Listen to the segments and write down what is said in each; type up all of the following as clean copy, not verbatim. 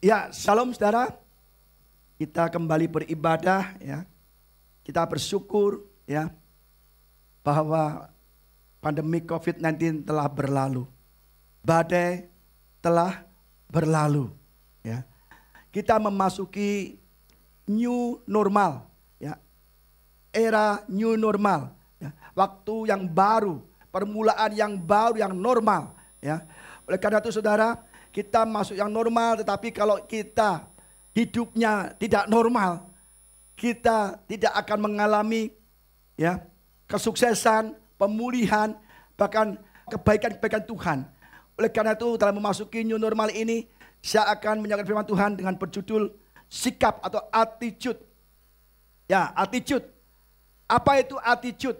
Ya, shalom saudara. Kita kembali beribadah ya. Kita bersyukur ya bahwa pandemi COVID-19 telah berlalu. Badai telah berlalu ya. Kita memasuki new normal ya. Era new normal ya. Waktu yang baru, permulaan yang baru, yang normal ya. Oleh karena itu saudara, kita masuk yang normal, tetapi kalau kita hidupnya tidak normal, kita tidak akan mengalami ya kesuksesan, pemulihan, bahkan kebaikan-kebaikan Tuhan. Oleh karena itu dalam memasuki new normal ini, saya akan menyampaikan firman Tuhan dengan berjudul sikap atau attitude. Ya, attitude. Apa itu attitude?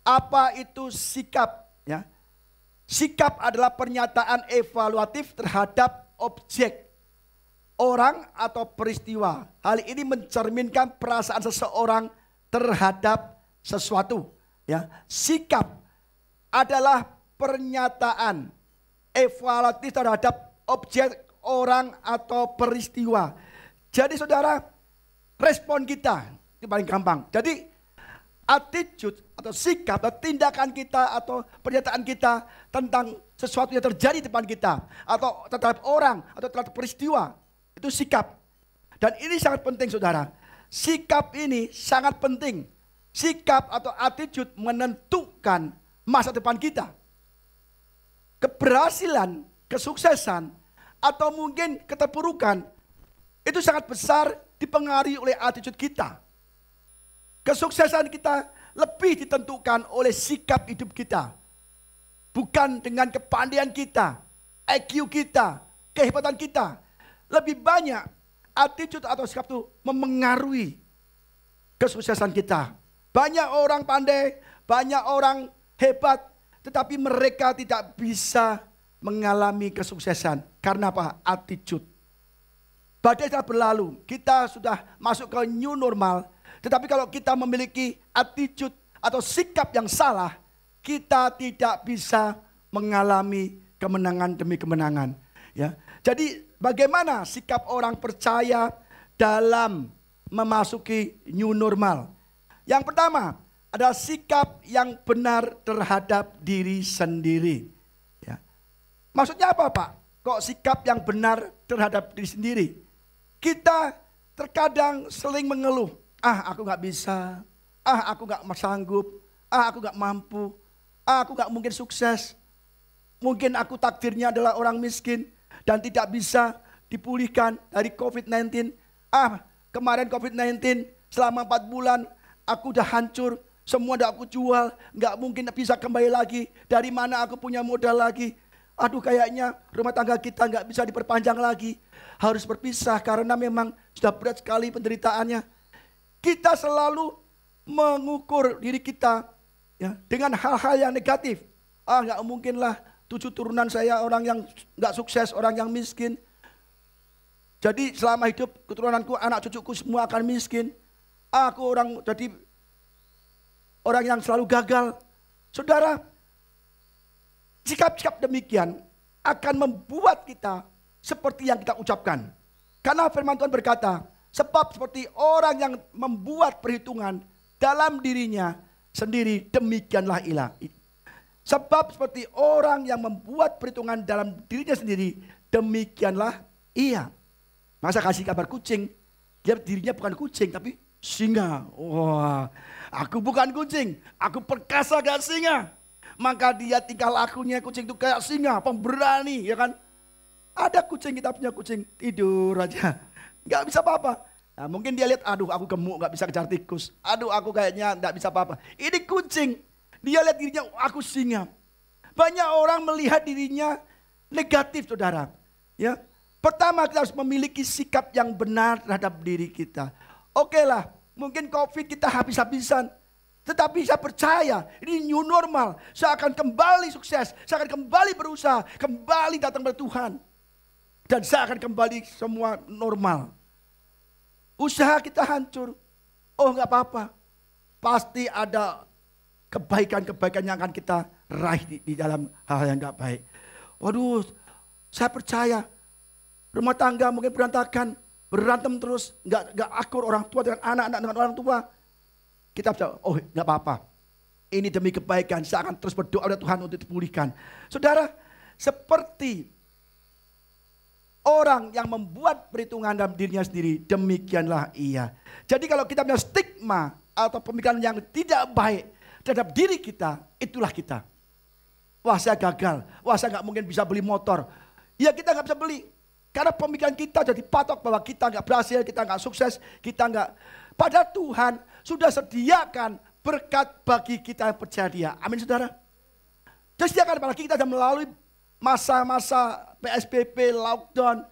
Apa itu sikap? Ya. Sikap adalah pernyataan evaluatif terhadap objek, orang atau peristiwa. Hal ini mencerminkan perasaan seseorang terhadap sesuatu. Ya, sikap adalah pernyataan evaluatif terhadap objek, orang atau peristiwa. Jadi saudara, respon kita itu paling gampang. Jadi attitude atau sikap atau tindakan kita atau pernyataan kita tentang sesuatu yang terjadi di depan kita atau terhadap orang atau terhadap peristiwa, itu sikap. Dan ini sangat penting saudara. Sikap ini sangat penting. Sikap atau attitude menentukan masa depan kita. Keberhasilan, kesuksesan atau mungkin keterpurukan itu sangat besar dipengaruhi oleh attitude kita. Kesuksesan kita lebih ditentukan oleh sikap hidup kita. Bukan dengan kepandaian kita, IQ kita, kehebatan kita. Lebih banyak attitude atau sikap itu memengaruhi kesuksesan kita. Banyak orang pandai, banyak orang hebat, tetapi mereka tidak bisa mengalami kesuksesan. Karena apa? Attitude. Badai telah berlalu, kita sudah masuk ke new normal. Tetapi kalau kita memiliki attitude atau sikap yang salah, kita tidak bisa mengalami kemenangan demi kemenangan. Ya. Jadi bagaimana sikap orang percaya dalam memasuki new normal? Yang pertama adalah sikap yang benar terhadap diri sendiri. Ya. Maksudnya apa Pak? Kok sikap yang benar terhadap diri sendiri? Kita terkadang sering mengeluh. Aku gak bisa, aku gak sanggup, aku gak mampu, aku gak mungkin sukses. Mungkin aku takdirnya adalah orang miskin dan tidak bisa dipulihkan dari COVID-19. Kemarin COVID-19 selama 4 bulan aku udah hancur, semua udah aku jual, gak mungkin bisa kembali lagi. Dari mana aku punya modal lagi? Aduh kayaknya rumah tangga kita gak bisa diperpanjang lagi. Harus berpisah karena memang sudah berat sekali penderitaannya. Kita selalu mengukur diri kita ya, dengan hal-hal yang negatif. Nggak mungkin lah 7 turunan saya orang yang nggak sukses, orang yang miskin. Jadi selama hidup keturunanku, anak cucuku semua akan miskin. Aku jadi orang yang selalu gagal. Saudara, sikap-sikap demikian akan membuat kita seperti yang kita ucapkan. Karena firman Tuhan berkata, sebab seperti orang yang membuat perhitungan dalam dirinya sendiri, demikianlah ia. Sebab seperti orang yang membuat perhitungan dalam dirinya sendiri, demikianlah ia. Masa kasih kabar kucing, dia dirinya bukan kucing tapi singa. Wah, aku bukan kucing, aku perkasa kayak singa. Maka dia tingkah lakunya kucing itu kayak singa, pemberani ya kan. Ada kucing, kita punya kucing, tidur aja. Gak bisa apa-apa. Nah, mungkin dia lihat, aduh aku gemuk gak bisa kejar tikus. Aduh aku kayaknya gak bisa apa-apa. Ini kucing, dia lihat dirinya, aku singa. Banyak orang melihat dirinya negatif saudara. Ya, pertama kita harus memiliki sikap yang benar terhadap diri kita. Oke lah, mungkin COVID kita habis-habisan. Tetapi saya percaya ini new normal. Saya akan kembali sukses, saya akan kembali berusaha, kembali datang kepada Tuhan. Dan saya akan kembali semua normal. Usaha kita hancur, gak apa-apa. Pasti ada kebaikan-kebaikan yang akan kita raih di dalam hal yang gak baik. Waduh, saya percaya Rumah tangga mungkin berantakan, berantem terus, nggak akur orang tua dengan anak-anak dengan orang tua. Kita bisa, oh nggak apa-apa. Ini demi kebaikan, saya akan terus berdoa kepada Tuhan untuk dipulihkan. Saudara, seperti orang yang membuat perhitungan dalam dirinya sendiri, demikianlah ia. Jadi kalau kita punya stigma atau pemikiran yang tidak baik terhadap diri kita, itulah kita. Wah saya gagal, wah saya nggak mungkin bisa beli motor. Ya kita nggak bisa beli. Karena pemikiran kita jadi patok bahwa kita nggak berhasil, kita nggak sukses, kita nggak. Padahal Tuhan sudah sediakan berkat bagi kita yang percaya Dia. Amin saudara. Dia sediakan apalagi kita sudah melalui masa-masa PSBB, lockdown.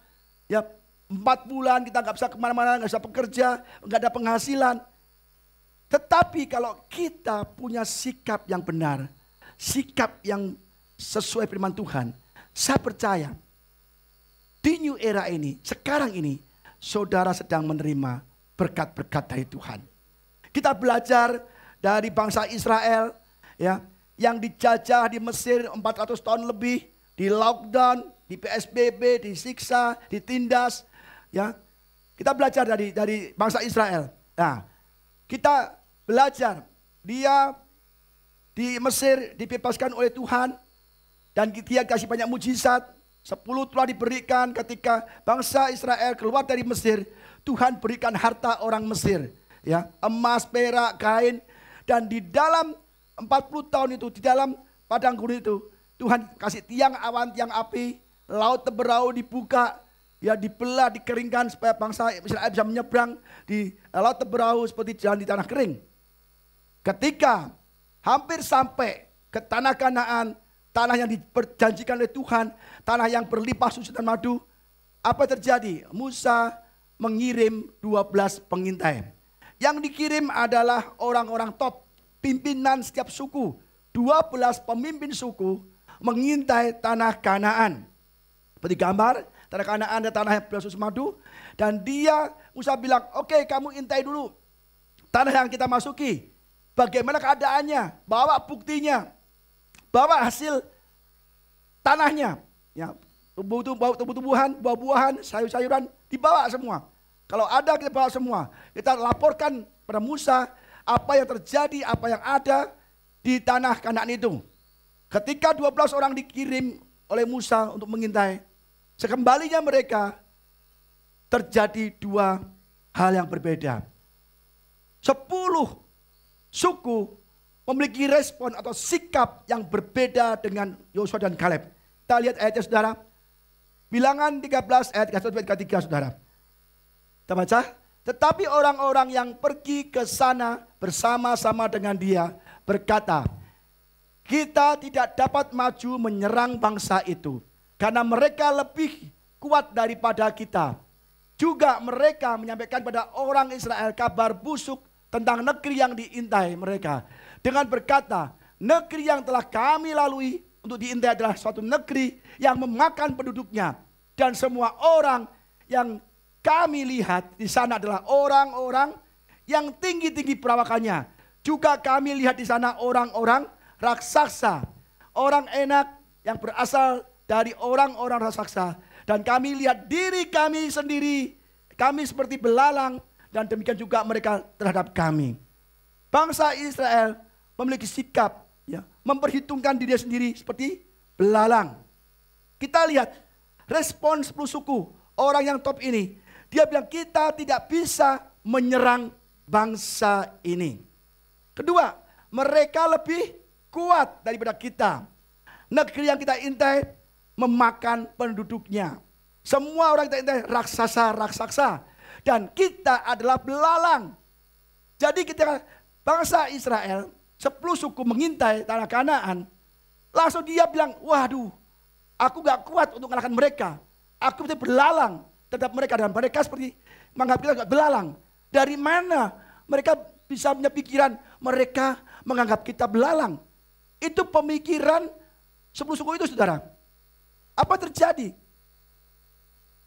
Ya 4 bulan kita nggak bisa kemana-mana, nggak bisa bekerja, nggak ada penghasilan. Tetapi kalau kita punya sikap yang benar, sikap yang sesuai firman Tuhan, saya percaya di new era ini, sekarang ini, saudara sedang menerima berkat-berkat dari Tuhan. Kita belajar dari bangsa Israel, ya, yang dijajah di Mesir 400 tahun lebih, di lockdown, di PSBB, disiksa, ditindas, ya. Kita belajar dari bangsa Israel. Nah, kita belajar dia di Mesir dibebaskan oleh Tuhan dan dia kasih banyak mujizat. 10 telah diberikan ketika bangsa Israel keluar dari Mesir. Tuhan berikan harta orang Mesir, ya, emas, perak, kain, dan di dalam 40 tahun itu, di dalam padang gurun itu, Tuhan kasih tiang awan, tiang api, laut Teberau dibuka, ya dibelah, dikeringkan supaya bangsa Israel bisa menyeberang di laut Teberau seperti jalan di tanah kering. Ketika hampir sampai ke tanah Kanaan, tanah yang diperjanjikan oleh Tuhan, tanah yang berlimpah susu dan madu, apa terjadi? Musa mengirim 12 pengintai. Yang dikirim adalah orang-orang top, pimpinan setiap suku. 12 pemimpin suku mengintai tanah Kanaan. Seperti gambar, tanah Kanaan ada tanah yang berlimpah susu madu. Dan Musa bilang, oke, kamu intai dulu tanah yang kita masuki. Bagaimana keadaannya? Bawa buktinya. Bawa hasil tanahnya, ya, tumbuh-tumbuhan, buah-buahan, sayur-sayuran dibawa semua. Kalau ada kita bawa semua. Kita laporkan pada Musa apa yang terjadi, apa yang ada di tanah Kanaan itu. Ketika 12 orang dikirim oleh Musa untuk mengintai, sekembalinya mereka terjadi 2 hal yang berbeda. 10 suku memiliki respon atau sikap yang berbeda dengan Yosua dan Kaleb. Kita lihat ayatnya saudara. Bilangan 13 ayat 1-3 saudara. Kita baca. Tetapi orang-orang yang pergi ke sana bersama-sama dengan dia berkata, kita tidak dapat maju menyerang bangsa itu. Karena mereka lebih kuat daripada kita. Juga mereka menyampaikan pada orang Israel kabar busuk tentang negeri yang diintai mereka. Dengan berkata, negeri yang telah kami lalui untuk diintai adalah suatu negeri yang memakan penduduknya. Dan semua orang yang kami lihat di sana adalah orang-orang yang tinggi-tinggi perawakannya. Juga kami lihat di sana orang-orang raksasa. Orang enak yang berasal dari orang-orang raksasa. Dan kami lihat diri kami sendiri. Kami seperti belalang. Dan demikian juga mereka terhadap kami. Bangsa Israel memiliki sikap, ya, memperhitungkan diri sendiri seperti belalang. Kita lihat respon 10 suku orang yang top ini. Dia bilang kita tidak bisa menyerang bangsa ini. Kedua, mereka lebih kuat daripada kita. Negeri yang kita intai memakan penduduknya. Semua orang kita intai raksasa. Dan kita adalah belalang. Jadi ketika bangsa Israel 10 suku mengintai tanah Kanaan, langsung dia bilang, waduh, aku gak kuat untuk mengalahkan mereka. Aku seperti belalang terhadap mereka. Dan mereka seperti menganggap kita gak belalang. Dari mana mereka bisa punya pikiran mereka menganggap kita belalang? Itu pemikiran 10 suku itu saudara. Apa terjadi?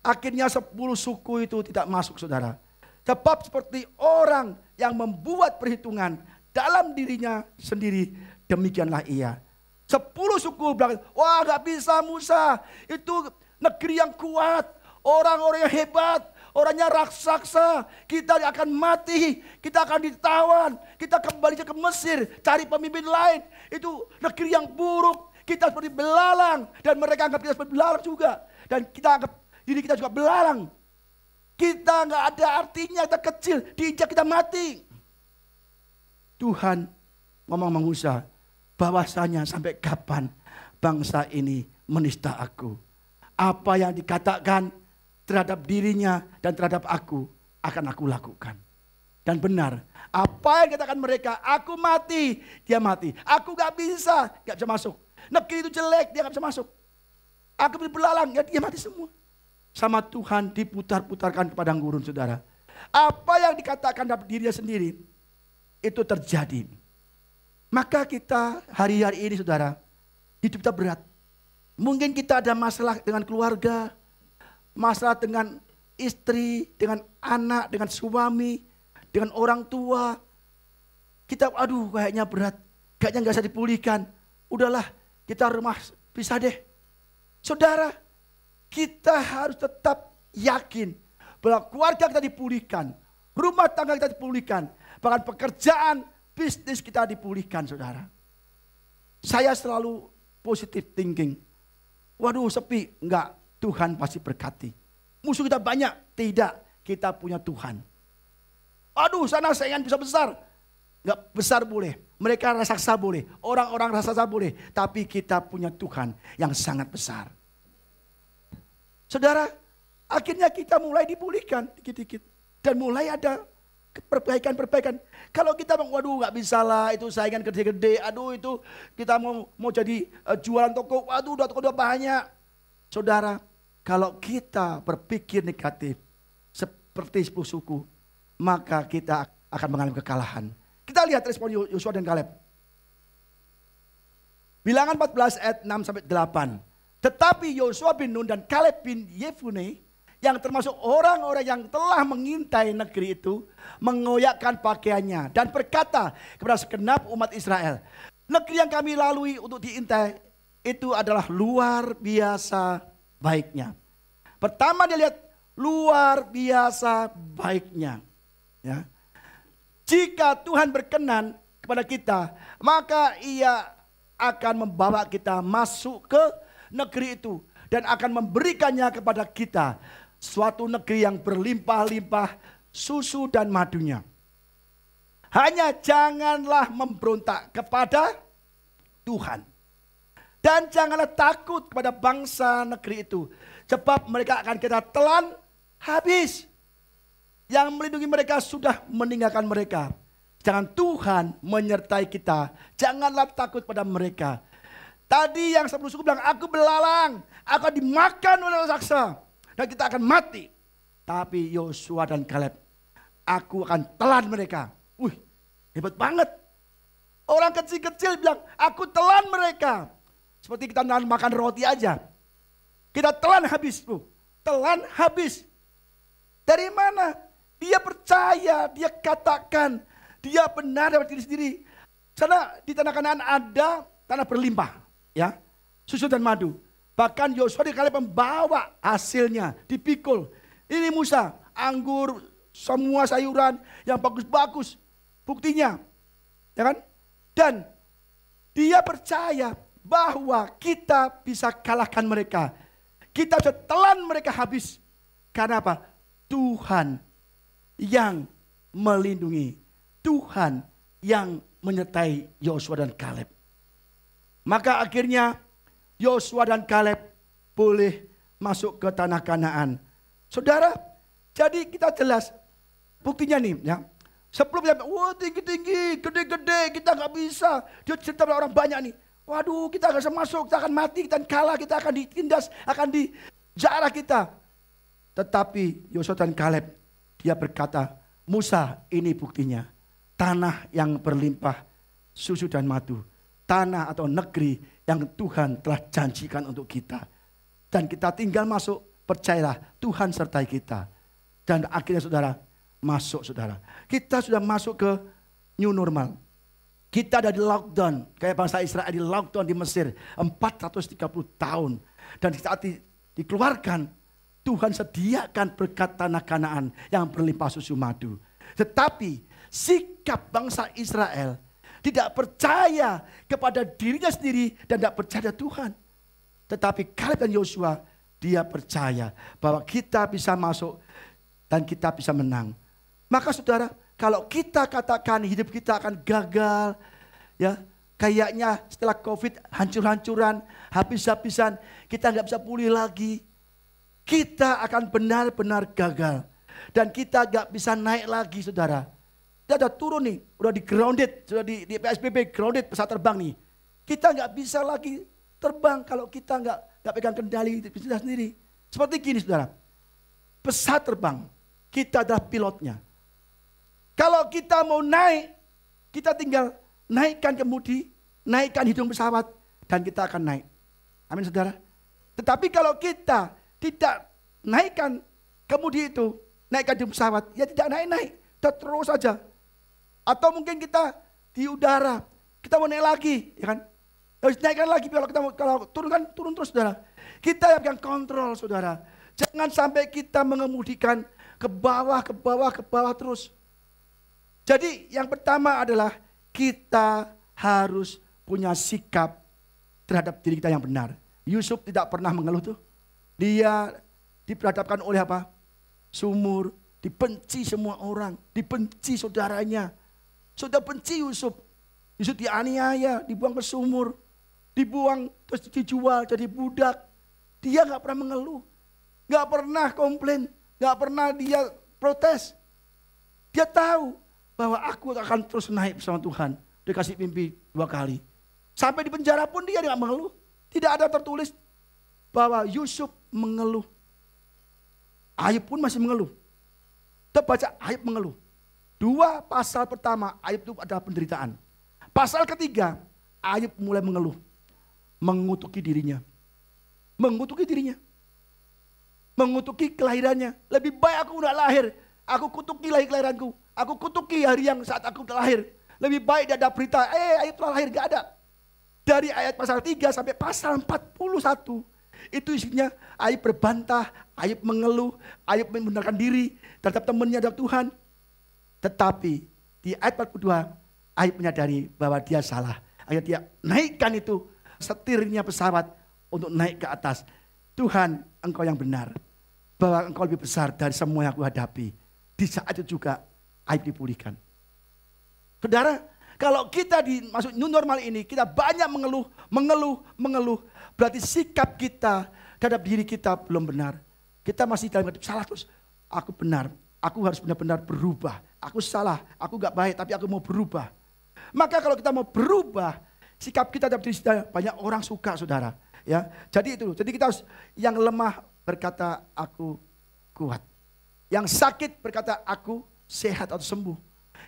Akhirnya 10 suku itu tidak masuk saudara. Sebab seperti orang yang membuat perhitungan dalam dirinya sendiri, demikianlah ia. 10 suku bilang, wah gak bisa Musa, itu negeri yang kuat, orang-orang yang hebat, orangnya raksasa. Kita akan mati, kita akan ditawan, kita kembali ke Mesir, cari pemimpin lain. Itu negeri yang buruk. Kita seperti belalang dan mereka anggap kita seperti belalang juga. Dan kita anggap diri kita juga belalang. Kita nggak ada artinya, kita kecil, diinjak kita mati. Tuhan ngomong sama Musa, bahwasanya sampai kapan bangsa ini menista aku. Apa yang dikatakan terhadap dirinya dan terhadap aku akan aku lakukan. Dan benar, apa yang dikatakan mereka, aku mati, dia mati. Aku gak bisa masuk. Negeri itu jelek, dia gak bisa masuk. Aku belalang, ya dia mati semua. Sama Tuhan diputar-putarkan ke padang gurun, saudara. Apa yang dikatakan dalam dirinya sendiri, itu terjadi. Maka kita hari-hari ini, saudara, hidup kita berat. Mungkin kita ada masalah dengan keluarga, masalah dengan istri, dengan anak, dengan suami, dengan orang tua. Kita aduh kayaknya berat, kayaknya gak bisa dipulihkan. Udahlah, kita rumah pisah deh. Saudara, kita harus tetap yakin bahwa keluarga kita dipulihkan, rumah tangga kita dipulihkan, bahkan pekerjaan, bisnis kita dipulihkan, saudara. Saya selalu positive thinking. Waduh sepi, enggak, Tuhan pasti berkati. Musuh kita banyak, tidak, kita punya Tuhan. Aduh sana saingan bisa besar. Enggak besar boleh, mereka raksasa boleh, orang-orang raksasa boleh. Tapi kita punya Tuhan yang sangat besar. Saudara, akhirnya kita mulai dipulihkan dikit-dikit. Dan mulai ada perbaikan-perbaikan. Kalau kita bilang, waduh nggak bisa lah, itu saingan gede-gede. Aduh itu kita mau jadi jualan toko, waduh toko udah banyak. Saudara, kalau kita berpikir negatif seperti 10 suku, maka kita akan mengalami kekalahan. Kita lihat respon Yosua dan Kaleb. Bilangan 14 ayat 6-8. Tetapi Yosua bin Nun dan Kaleb bin Yefune, yang termasuk orang-orang yang telah mengintai negeri itu, mengoyakkan pakaiannya dan berkata kepada segenap umat Israel, negeri yang kami lalui untuk diintai itu adalah luar biasa baiknya. Pertama dia lihat luar biasa baiknya. Ya. Jika Tuhan berkenan kepada kita, maka ia akan membawa kita masuk ke negeri itu dan akan memberikannya kepada kita, suatu negeri yang berlimpah-limpah susu dan madunya. Hanya janganlah memberontak kepada Tuhan. Dan janganlah takut kepada bangsa negeri itu, sebab mereka akan kita telan habis. Yang melindungi mereka sudah meninggalkan mereka. Jangan Tuhan menyertai kita. Janganlah takut pada mereka. Tadi yang 10 suku bilang, aku belalang, aku akan dimakan oleh raksasa, dan kita akan mati. Tapi Yosua dan Kaleb, aku akan telan mereka. Wih, hebat banget. Orang kecil-kecil bilang, aku telan mereka. Seperti kita makan roti aja. Kita telan habis. Telan habis. Dari mana? Dia percaya, dia katakan, dia benar dapat diri sendiri. Karena di tanah Kanaan ada tanah berlimpah, ya, susu dan madu. Bahkan Yosua dan Kaleb membawa hasilnya, dipikul. Ini Musa, anggur, semua sayuran yang bagus-bagus, buktinya, ya kan? Dan dia percaya bahwa kita bisa kalahkan mereka. Kita bisa telan mereka habis. Karena apa? Tuhan yang melindungi, Tuhan yang menyertai Yosua dan Kaleb. Maka akhirnya Yosua dan Kaleb boleh masuk ke tanah Kanaan. Saudara, jadi kita jelas buktinya nih, ya. Sebelum dia, wah tinggi-tinggi, gede-gede, kita nggak bisa. Dia cerita pada orang banyak nih. Waduh, kita nggak bisa masuk, kita akan mati, kita akan kalah, kita akan ditindas, akan dijarah kita. Tetapi Yosua dan Kaleb, dia berkata, Musa, ini buktinya. Tanah yang berlimpah susu dan madu. Tanah atau negeri yang Tuhan telah janjikan untuk kita. Dan kita tinggal masuk, percayalah Tuhan sertai kita. Dan akhirnya saudara, masuk saudara. Kita sudah masuk ke new normal. Kita ada di lockdown. Kayak bangsa Israel di lockdown di Mesir. 430 tahun. Dan saat dikeluarkan, Tuhan sediakan berkat tanah Kanaan yang berlimpah susu madu. Tetapi sikap bangsa Israel tidak percaya kepada dirinya sendiri dan tidak percaya Tuhan. Tetapi Kaleb dan Yosua, dia percaya bahwa kita bisa masuk dan kita bisa menang. Maka saudara, kalau kita katakan hidup kita akan gagal, ya kayaknya setelah COVID hancur-hancuran, habis-habisan, kita nggak bisa pulih lagi. Kita akan benar-benar gagal. Dan kita nggak bisa naik lagi, saudara. Kita udah turun nih, udah di grounded, sudah di PSBB grounded pesawat terbang nih. Kita nggak bisa lagi terbang kalau kita nggak pegang kendali kita sendiri. Seperti gini, saudara. Pesawat terbang, kita adalah pilotnya. Kalau kita mau naik, kita tinggal naikkan kemudi, naikkan hidung pesawat, dan kita akan naik. Amin, saudara. Tetapi kalau kita tidak naikkan kemudi itu, naikkan hidung pesawat, ya tidak naik-naik, kita terus saja. Atau mungkin kita di udara, kita mau naik lagi, ya kan? Harus naikkan lagi, kalau turun kan turun terus, saudara. Kita yang kontrol, saudara. Jangan sampai kita mengemudikan ke bawah, ke bawah, ke bawah terus. Jadi yang pertama adalah kita harus punya sikap terhadap diri kita yang benar. Yusuf tidak pernah mengeluh tuh. Dia diperhadapkan oleh apa? Sumur, dibenci semua orang, dibenci saudaranya. Saudara benci Yusuf. Yusuf dianiaya, dibuang ke sumur, dibuang terus dijual jadi budak. Dia nggak pernah mengeluh, nggak pernah komplain, nggak pernah dia protes. Dia tahu bahwa aku akan terus naik bersama Tuhan. Dia kasih mimpi 2 kali. Sampai di penjara pun dia nggak mengeluh. Tidak ada tertulis bahwa Yusuf mengeluh. Ayub pun masih mengeluh. Kita baca Ayub mengeluh. 2 pasal pertama Ayub itu adalah penderitaan. Pasal ketiga Ayub mulai mengeluh. Mengutuki dirinya. Mengutuki dirinya. Mengutuki kelahirannya. Lebih baik aku udah lahir. Aku kutuki lagi kelahiranku. Aku kutuki hari yang saat aku lahir. Lebih baik ada berita, Ayub telah lahir, gak ada. Dari ayat pasal 3 sampai pasal 41. Itu isinya Ayub berbantah, Ayub mengeluh, Ayub membenarkan diri terhadap temannya dan Tuhan. Tetapi di ayat 42, Ayub menyadari bahwa dia salah. Akhirnya dia naikkan itu setirnya pesawat untuk naik ke atas. Tuhan, Engkau yang benar. Bahwa Engkau lebih besar dari semua yang aku hadapi. Di saat itu juga Ayub dipulihkan. Saudara, kalau kita masuk new normal ini, kita banyak mengeluh. Berarti sikap kita terhadap diri kita belum benar. Kita masih dalam hidup salah terus. Aku benar, aku harus benar-benar berubah. Aku salah, aku gak baik, tapi aku mau berubah. Maka kalau kita mau berubah, sikap kita terhadap diri kita, banyak orang suka, saudara. Ya, jadi kita harus yang lemah berkata aku kuat. Yang sakit berkata aku sehat atau sembuh.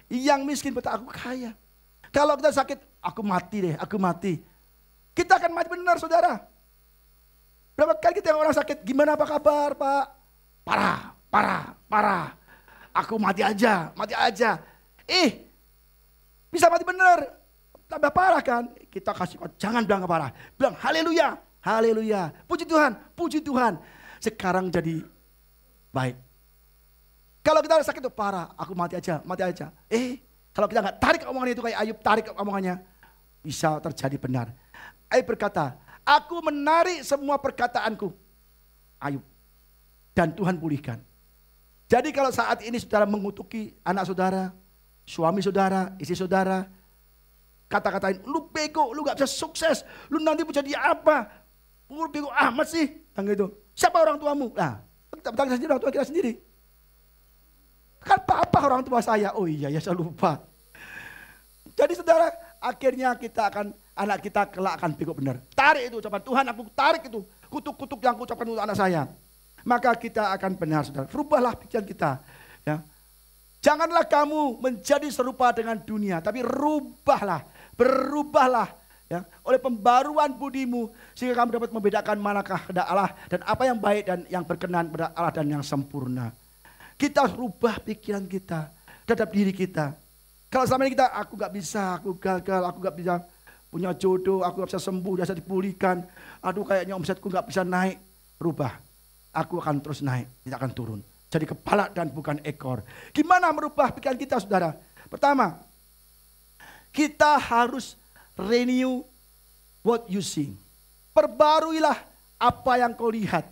Yang miskin berkata aku kaya. Kalau kita sakit, aku mati deh, aku mati. Kita akan mati benar, saudara. Berapa kali kita yang orang sakit, gimana apa kabar, Pak? Parah. Aku mati aja. Bisa mati benar. Tambah parah kan? Kita kasih, jangan bilang parah. Bilang haleluya. Puji Tuhan. Sekarang jadi baik. Kalau kita sakit itu parah, aku mati aja. Kalau kita nggak tarik omongan itu kayak Ayub tarik omongannya, bisa terjadi benar. Ayub berkata, aku menarik semua perkataanku. Ayub. Dan Tuhan pulihkan. Jadi kalau saat ini saudara mengutuki anak saudara, suami saudara, istri saudara, kata-katain, lu bego, lu gak bisa sukses, lu nanti mau jadi apa? Lu bego amat sih. Gitu. Siapa orang tuamu? Nah, kita sendiri, orang tua kita sendiri. Kan papa orang tua saya. Oh iya ya, saya lupa. Jadi saudara, akhirnya anak kita kelak akan bego benar. Tarik itu ucapan Tuhan, aku tarik itu kutuk-kutuk yang aku ucapkan untuk anak saya. Maka kita akan benar, saudara. Rubahlah pikiran kita. Ya. Janganlah kamu menjadi serupa dengan dunia, tapi berubahlah ya, oleh pembaruan budimu, sehingga kamu dapat membedakan manakah kehendak Allah dan apa yang baik dan yang berkenan pada Allah dan yang sempurna. Kita harus rubah pikiran kita terhadap diri kita. Kalau selama ini aku gak bisa, aku gagal, aku gak bisa punya jodoh, aku gak bisa sembuh, gak bisa dipulihkan. Aduh kayaknya omsetku gak bisa naik. Rubah. aku akan terus naik, tidak akan turun. Jadi kepala dan bukan ekor. Gimana merubah pikiran kita, saudara? Pertama, kita harus renew what you see. Perbaruilah apa yang kau lihat.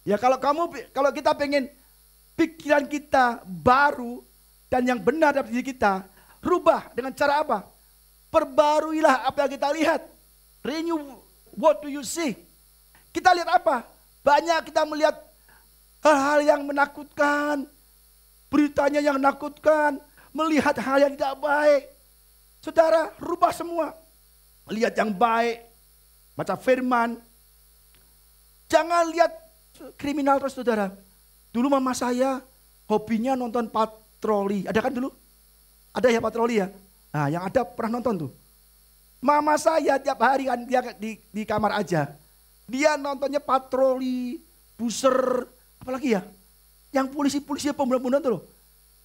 Ya kalau kita pengen pikiran kita baru dan yang benar dalam diri kita, rubah dengan cara apa? Perbaruilah apa yang kita lihat. Renew what do you see. Kita lihat apa? Banyak kita melihat hal-hal yang menakutkan, beritanya yang menakutkan, melihat hal yang tidak baik. Saudara, rubah semua. Lihat yang baik, baca firman. Jangan lihat kriminal terus, saudara. Dulu mama saya hobinya nonton patroli. Ada kan dulu? Ada ya patroli ya? Nah, yang ada pernah nonton tuh. Mama saya tiap hari kan dia di kamar aja. Dia nontonnya patroli, buser, apalagi ya? Yang polisi-polisi pembunuhan tuh loh.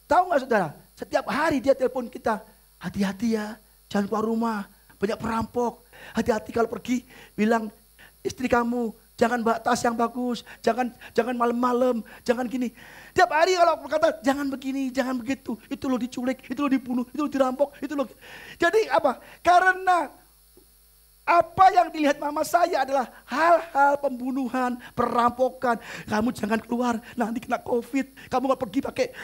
Tahu nggak saudara? Setiap hari dia telepon kita. Hati-hati ya, jangan keluar rumah. Banyak perampok. Hati-hati kalau pergi, bilang istri kamu jangan bawa tas yang bagus, jangan malam-malam, jangan gini. Tiap hari kalau berkata jangan begini, jangan begitu. Itu loh diculik, itu loh dibunuh, itu loh dirampok, itu loh. Jadi apa? Karena apa yang dilihat mama saya adalah hal-hal pembunuhan, perampokan. Kamu jangan keluar, nanti kena COVID. Kamu nggak pergi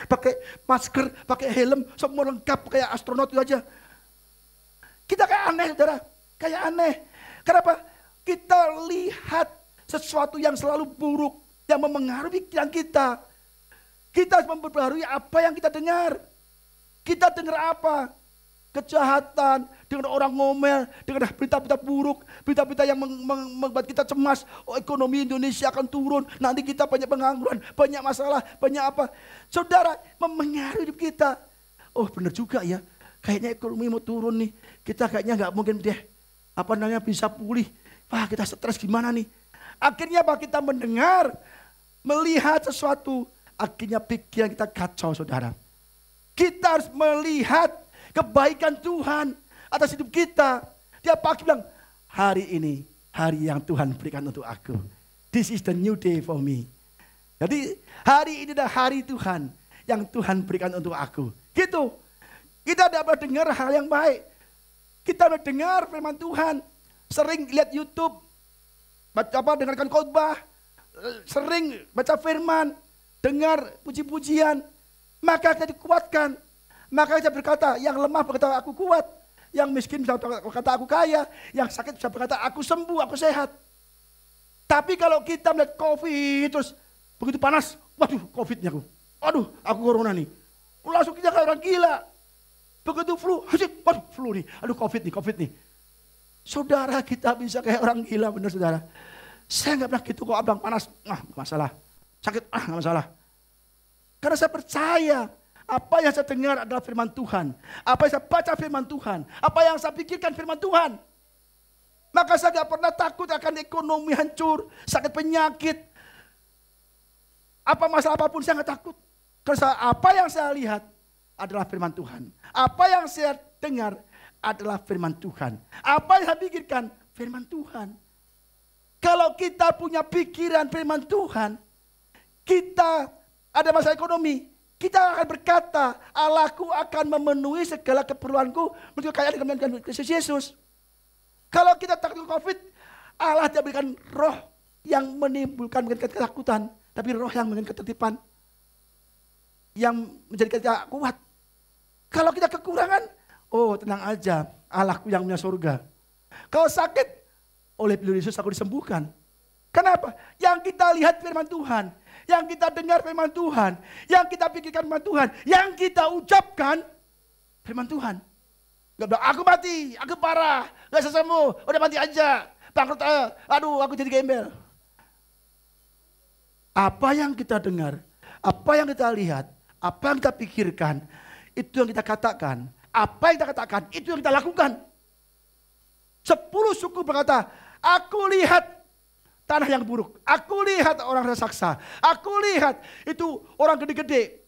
pakai masker, pakai helm, semua lengkap kayak astronot itu aja. Kita kayak aneh, saudara, kayak aneh. Kenapa? Kita lihat sesuatu yang selalu buruk, yang memengaruhi pikiran kita. Kita harus memperbarui apa yang kita dengar. Kita dengar apa? Kejahatan, dengan orang ngomel, dengan berita-berita buruk, berita-berita yang membuat kita cemas. Oh, ekonomi Indonesia akan turun, nanti kita banyak pengangguran, banyak masalah, banyak apa. Saudara, memengaruhi hidup kita. Oh benar juga ya, kayaknya ekonomi mau turun nih. Kita kayaknya nggak mungkin deh, bisa pulih. Wah kita stres gimana nih. Akhirnya apa? Kita mendengar, melihat sesuatu, akhirnya pikiran kita kacau, saudara. Kita harus melihat kebaikan Tuhan atas hidup kita. Dia pagi bilang, hari ini hari yang Tuhan berikan untuk aku. This is the new day for me. Jadi hari ini adalah hari Tuhan yang Tuhan berikan untuk aku. Gitu. Kita dapat dengar hal yang baik. Kita mendengar firman Tuhan. Sering lihat YouTube, dengarkan khotbah, sering baca firman, dengar puji-pujian, maka kita dikuatkan. Maka kita berkata, yang lemah berkata aku kuat, yang miskin bisa berkata aku kaya, yang sakit bisa berkata aku sembuh, aku sehat. Tapi kalau kita melihat COVID terus begitu panas, waduh COVID-nya aku corona nih. Langsung kita kayak orang gila. Begitu flu, waduh flu nih, aduh COVID nih. Saudara, kita bisa kayak orang gila, benar saudara. Saya nggak pernah gitu kok, abang panas, nggak masalah. Sakit, nggak masalah. Karena saya percaya apa yang saya dengar adalah firman Tuhan. Apa yang saya baca firman Tuhan. Apa yang saya pikirkan firman Tuhan. Maka saya tidak pernah takut akan ekonomi hancur, sakit penyakit. Apa masalah apapun saya nggak takut. Karena apa yang saya lihat adalah firman Tuhan. Apa yang saya dengar adalah firman Tuhan. Apa yang saya pikirkan firman Tuhan. Kalau kita punya pikiran firman Tuhan, kita ada masalah ekonomi, kita akan berkata, Allahku akan memenuhi segala keperluanku menurut kekayaan dengan Kristus Yesus. Kalau kita takut COVID, Allah tidak berikan roh yang menimbulkan ketakutan, tapi roh yang memberikan ketertiban, yang menjadikan kita kuat. Kalau kita kekurangan, oh tenang aja, Allahku yang punya surga. Kalau sakit, oleh pilihan Yesus aku disembuhkan. Kenapa? Yang kita lihat firman Tuhan, yang kita dengar firman Tuhan, yang kita pikirkan firman Tuhan, yang kita ucapkan firman Tuhan. Gak bilang, aku mati, aku parah, gak bisa sembuh, udah mati aja, bangkrut, aduh aku jadi gembel. Apa yang kita dengar, apa yang kita lihat, apa yang kita pikirkan, itu yang kita katakan. Apa yang kita katakan, itu yang kita lakukan. 10 suku berkata, aku lihat tanah yang buruk. Aku lihat orang raksasa. Aku lihat itu orang gede-gede.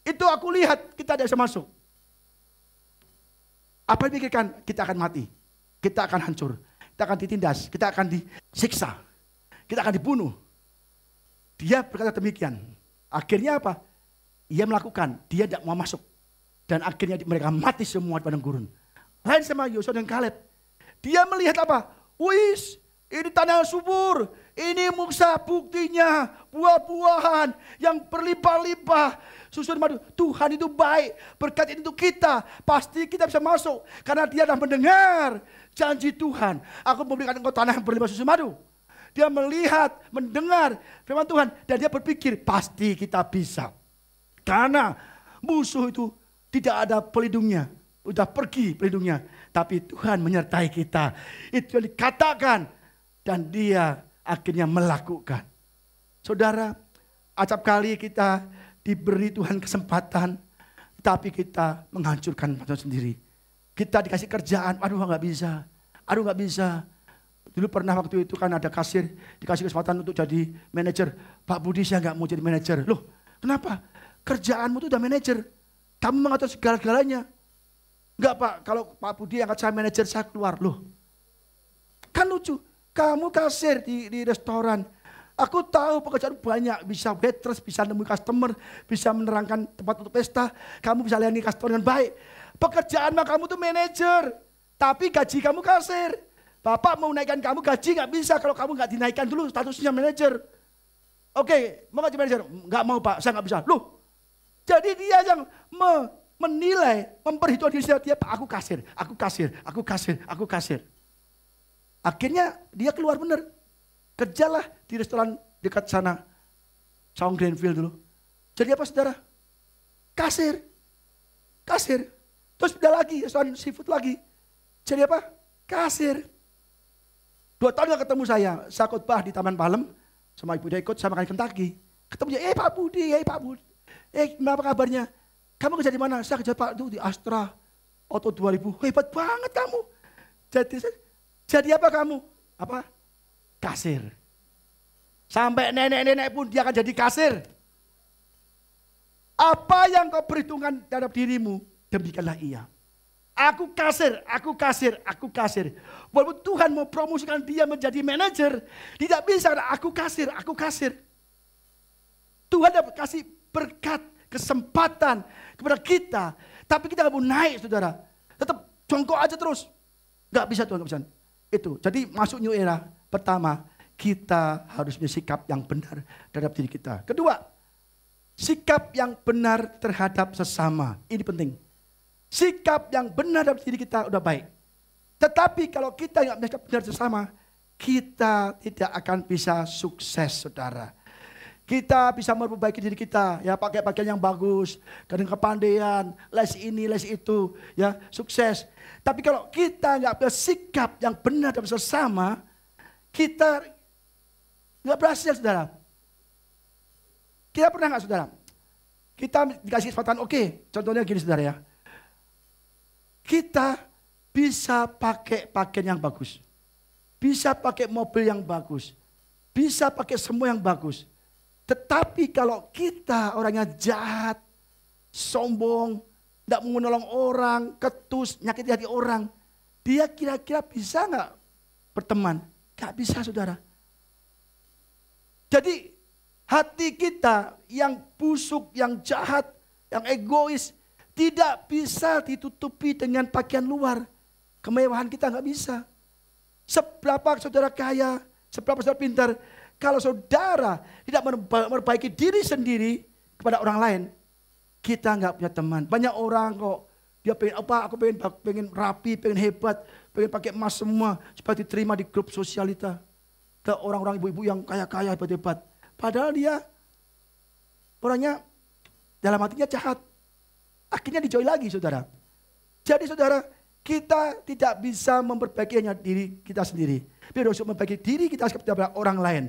Itu aku lihat kita tidak bisa masuk. Apa yang dipikirkan? Kita akan mati. Kita akan hancur. Kita akan ditindas. Kita akan disiksa. Kita akan dibunuh. Dia berkata demikian. Akhirnya apa? Ia melakukan, dia tidak mau masuk. Dan akhirnya mereka mati semua di padang gurun. Lain sama Yosua dan Kaleb. Dia melihat apa? Wis, ini tanah yang subur. Ini Musa, buktinya buah-buahan yang berlimpah-limpah. Susu dan madu. Tuhan itu baik. Berkat itu kita. Pasti kita bisa masuk. Karena dia sudah mendengar janji Tuhan. Aku memberikan engkau tanah yang berlimpah susu madu. Dia melihat, mendengar firman Tuhan. Dan dia berpikir, pasti kita bisa. Karena musuh itu tidak ada pelindungnya. Udah pergi pelindungnya. Tapi Tuhan menyertai kita. Itu yang dikatakan. Dan dia akhirnya melakukan. Saudara, acap kali kita diberi Tuhan kesempatan. Tapi kita menghancurkan Tuhan sendiri. Kita dikasih kerjaan, aduh gak bisa. Aduh gak bisa. Dulu pernah waktu itu kan ada kasir. Dikasih kesempatan untuk jadi manajer. Pak Budi saya gak mau jadi manajer. Loh kenapa? Kerjaanmu itu udah manajer. Kamu mengatur segala-galanya. Enggak Pak, kalau Pak Budi angkat saya manajer, saya keluar. Loh, kan lucu. Kamu kasir di restoran. Aku tahu pekerjaan banyak. Bisa waitress, bisa nemui customer. Bisa menerangkan tempat untuk pesta. Kamu bisa layani customer dengan baik. Pekerjaan mah kamu tuh manajer. Tapi gaji kamu kasir. Bapak mau naikkan kamu gaji gak bisa. Kalau kamu gak dinaikkan dulu statusnya manajer. Oke, mau gak jadi manajer? Gak mau Pak, saya gak bisa. Loh, jadi dia yang menilai, memperhitungkan diri dia, aku kasir, aku kasir, aku kasir, aku kasir. Akhirnya dia keluar benar. Kerjalah di restoran dekat sana. Saung Greenfield dulu. Jadi apa saudara? Kasir. Kasir. Terus pindah lagi, restoran seafood lagi. Jadi apa? Kasir. 2 tahun gak ketemu saya khotbah di Taman Palem. Sama ibu dia ikut, saya makan Kentucky. Ketemu dia, Pak Budi, Pak Budi. Apa kabarnya? Kamu kerja di mana? Saya kerja Pak itu di Astra Auto 2000. Hebat banget kamu. Jadi apa kamu? Apa? Kasir. Sampai nenek-nenek pun dia akan jadi kasir. Apa yang kau perhitungkan terhadap dirimu, demikianlah ia. Aku kasir, aku kasir, aku kasir. Walaupun Tuhan mau promosikan dia menjadi manajer, tidak bisa karena aku kasir, aku kasir. Tuhan dapat kasih berkat, kesempatan kepada kita. Tapi kita gak mau naik saudara. Tetap jongkok aja terus. Gak bisa Tuhan, gak bisa. Itu, jadi masuk new era. Pertama, kita harus punya sikap yang benar terhadap diri kita. Kedua, sikap yang benar terhadap sesama. Ini penting. Sikap yang benar terhadap diri kita udah baik. Tetapi kalau kita gak punya sikap benar sesama, kita tidak akan bisa sukses saudara. Kita bisa memperbaiki diri kita, ya pakai pakaian yang bagus, dengan kepandaian, les ini, les itu, ya sukses. Tapi kalau kita nggak punya sikap yang benar dan sesama, kita nggak berhasil, saudara. Kita pernah nggak, saudara? Kita dikasih kesempatan, oke, contohnya gini, saudara ya. Kita bisa pakai pakaian yang bagus, bisa pakai mobil yang bagus, bisa pakai semua yang bagus. Tetapi kalau kita orangnya jahat, sombong, tidak mau menolong orang, ketus, nyakiti hati orang, dia kira-kira bisa nggak berteman? Nggak bisa saudara. Jadi hati kita yang busuk, yang jahat, yang egois, tidak bisa ditutupi dengan pakaian luar. Kemewahan kita nggak bisa. Seberapa saudara kaya, seberapa saudara pintar, kalau saudara tidak memperbaiki diri sendiri kepada orang lain, kita nggak punya teman. Banyak orang kok, dia pengen apa? Aku pengen rapi, pengen hebat, pengen pakai emas semua supaya diterima di grup sosialita. Ke orang-orang ibu-ibu yang kaya-kaya hebat-hebat. Padahal dia orangnya dalam hatinya jahat. Akhirnya dijauhi lagi saudara. Jadi saudara, kita tidak bisa memperbaiki hanya diri kita sendiri. Biar harus memperbaiki diri kita kepada orang lain.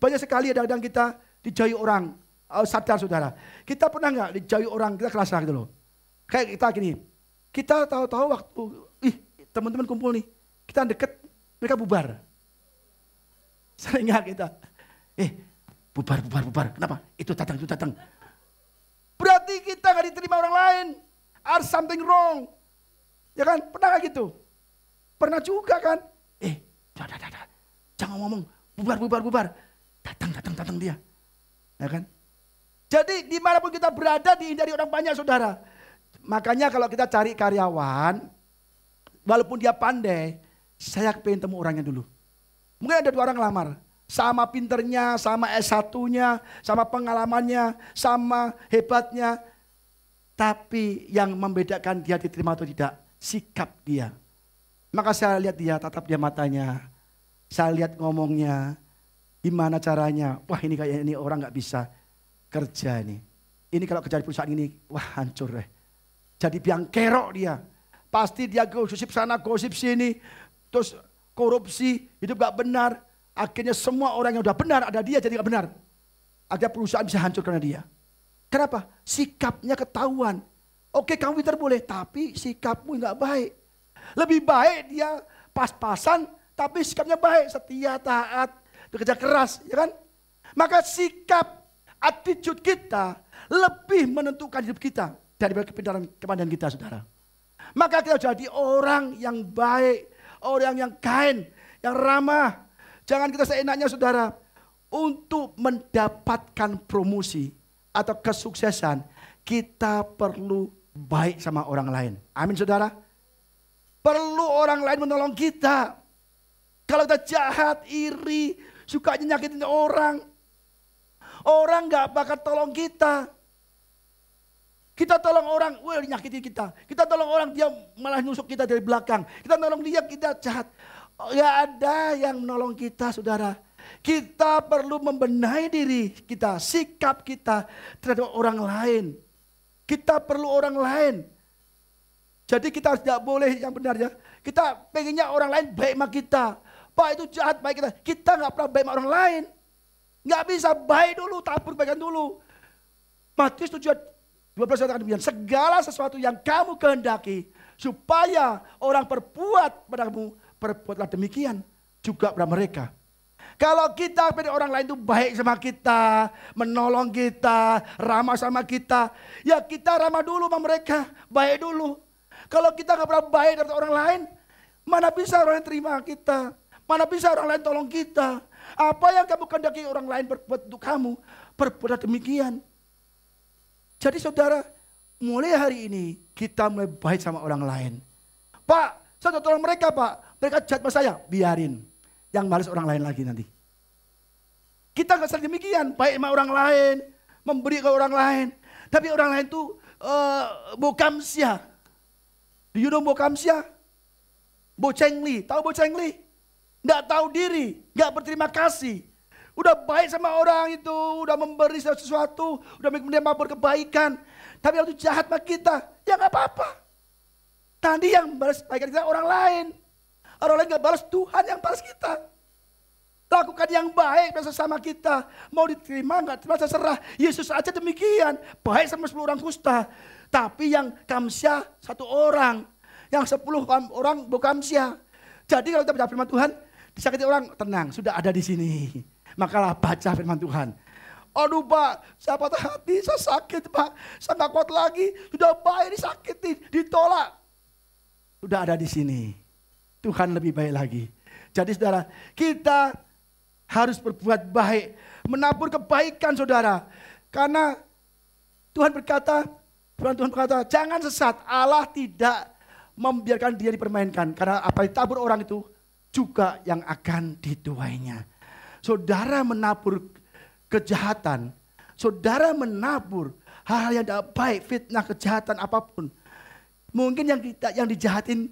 Banyak sekali kadang-kadang kita dijauhi orang, sadar saudara. Kita pernah nggak dijauhi orang, kita kerasa gitu loh. Kayak kita gini, kita tahu-tahu waktu, teman-teman kumpul nih, kita deket, mereka bubar. Sering nggak kita, bubar, kenapa? Itu datang. Berarti kita nggak diterima orang lain, ada something wrong. Ya kan, pernah nggak gitu? Pernah juga kan? Jangan ngomong, bubar. Datang dia. Ya kan? Jadi dimanapun kita berada dihindari orang banyak saudara. Makanya kalau kita cari karyawan, walaupun dia pandai, saya pengen temu orangnya dulu. Mungkin ada 2 orang lamar. Sama pinternya, sama S1-nya, sama pengalamannya, sama hebatnya. Tapi yang membedakan dia diterima atau tidak, sikap dia. Maka saya lihat dia, tatap dia matanya. Saya lihat ngomongnya, gimana caranya. Wah ini kayaknya ini orang gak bisa kerja ini. Ini kalau kerja di perusahaan ini, wah hancur deh. Jadi biang kerok dia. Pasti dia gosip sana, gosip sini. Terus korupsi, hidup gak benar. Akhirnya semua orang yang udah benar, ada dia jadi gak benar. Akhirnya perusahaan bisa hancur karena dia. Kenapa? Sikapnya ketahuan. Oke kamu pintar boleh, tapi sikapmu gak baik. Lebih baik dia pas-pasan, tapi sikapnya baik. Setia, taat, bekerja keras. Ya kan? Maka sikap, attitude kita lebih menentukan hidup kita daripada kepintaran kita saudara. Maka kita jadi orang yang baik, orang yang kind, yang ramah. Jangan kita seenaknya saudara, untuk mendapatkan promosi atau kesuksesan, kita perlu baik sama orang lain. Amin saudara. Perlu orang lain menolong kita. Kalau kita jahat, iri, sukanya nyakitin orang, orang gak bakal tolong kita. Kita tolong orang, wah nyakitin kita. Kita tolong orang, dia malah nusuk kita dari belakang. Kita tolong dia, kita jahat. Gak ada yang menolong kita saudara. Kita perlu membenahi diri kita, sikap kita terhadap orang lain. Kita perlu orang lain. Jadi kita tidak boleh yang benar ya. Kita pengennya orang lain baik sama kita. Pak itu jahat baik kita. Kita gak pernah baik sama orang lain. Gak bisa baik dulu, tabur kebaikan dulu. Matius 7:12 katakan demikian. Segala sesuatu yang kamu kehendaki supaya orang berbuat padamu, perbuatlah demikian juga pada mereka. Kalau kita pada orang lain itu baik sama kita, menolong kita, ramah sama kita, ya kita ramah dulu sama mereka, baik dulu. Kalau kita gak pernah baik dari orang lain, mana bisa orang lain terima kita, mana bisa orang lain tolong kita. Apa yang kamu kehendaki orang lain berbuat untuk kamu, perbuatlah demikian. Jadi saudara, mulai hari ini kita mulai baik sama orang lain. Pak, saya tolong mereka pak. Mereka jahat sama saya, biarin. Yang malas orang lain lagi nanti. Kita gak selalu demikian, baik sama orang lain, memberi ke orang lain. Tapi orang lain itu bokamsia. Do you know bokamsia? Bocengli, tahu bocengli? Gak tahu diri, gak berterima kasih. Udah baik sama orang itu, udah memberi sesuatu, udah dia mau berkebaikan. Tapi waktu jahat sama kita, ya gak apa-apa. Tadi yang balas kebaikan kita orang lain. Orang lain gak balas, Tuhan yang balas kita. Lakukan yang baik bersama kita. Mau diterima gak terima terserah. Yesus aja demikian. Baik sama 10 orang kusta. Tapi yang kamsya 1 orang. Yang 10 orang bukamsya. Jadi kalau kita baca firman Tuhan, disakiti orang, tenang, sudah ada di sini. Makalah baca firman Tuhan. Aduh pak, saya patah hati, saya sakit pak. Saya gak kuat lagi, sudah baik disakitin, ditolak. Sudah ada di sini. Tuhan lebih baik lagi. Jadi saudara, kita harus berbuat baik. Menabur kebaikan saudara. Karena Tuhan berkata, jangan sesat. Allah tidak membiarkan dia dipermainkan. Karena apa yang ditabur orang itu juga yang akan dituainya. Saudara menabur kejahatan. Saudara menabur hal-hal yang tidak baik, fitnah, kejahatan apapun. Mungkin yang dijahatin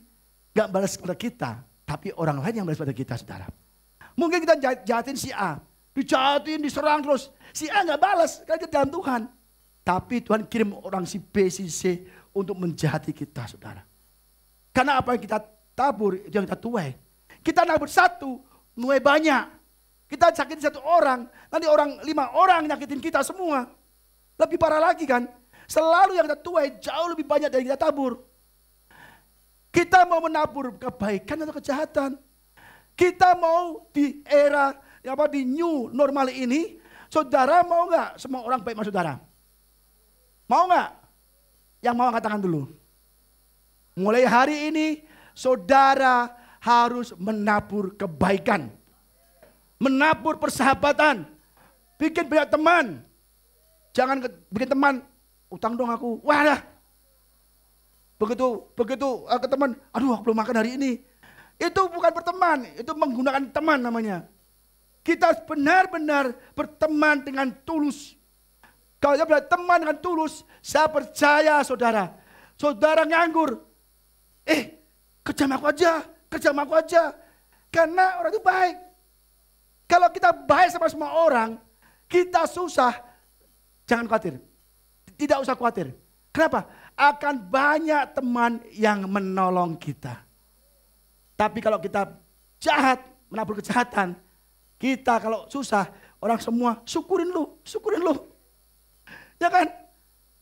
gak balas pada kita, tapi orang lain yang balas pada kita saudara. Mungkin kita jahatin si A, dijahatin, diserang terus. Si A gak balas, karena dia dalam Tuhan. Tapi Tuhan kirim orang si B, si C untuk menjahati kita saudara. Karena apa yang kita tabur, itu yang kita tuai. Kita nabur 1, nuai banyak. Kita sakitin 1 orang, nanti 5 orang nyakitin kita semua. Lebih parah lagi kan. Selalu yang kita tuai jauh lebih banyak dari yang kita tabur. Kita mau menabur kebaikan atau kejahatan. Kita mau di era di new normal ini, saudara mau nggak semua orang baik sama saudara? Mau nggak? Yang mau katakan dulu. Mulai hari ini saudara harus menabur kebaikan. Menabur persahabatan. Bikin banyak teman. Jangan bikin teman, utang dong aku. Wah, begitu ke teman, aduh aku belum makan hari ini. Itu bukan berteman, itu menggunakan teman namanya. Kita benar-benar berteman dengan tulus. Kalau saya berteman dengan tulus, saya percaya saudara nganggur. Kerja sama aku aja. Karena orang itu baik. Kalau kita baik sama semua orang, kita susah, jangan khawatir. Tidak usah khawatir. Kenapa? Akan banyak teman yang menolong kita. Tapi kalau kita jahat, menabur kejahatan, kita kalau susah, orang semua syukurin lu. Ya kan?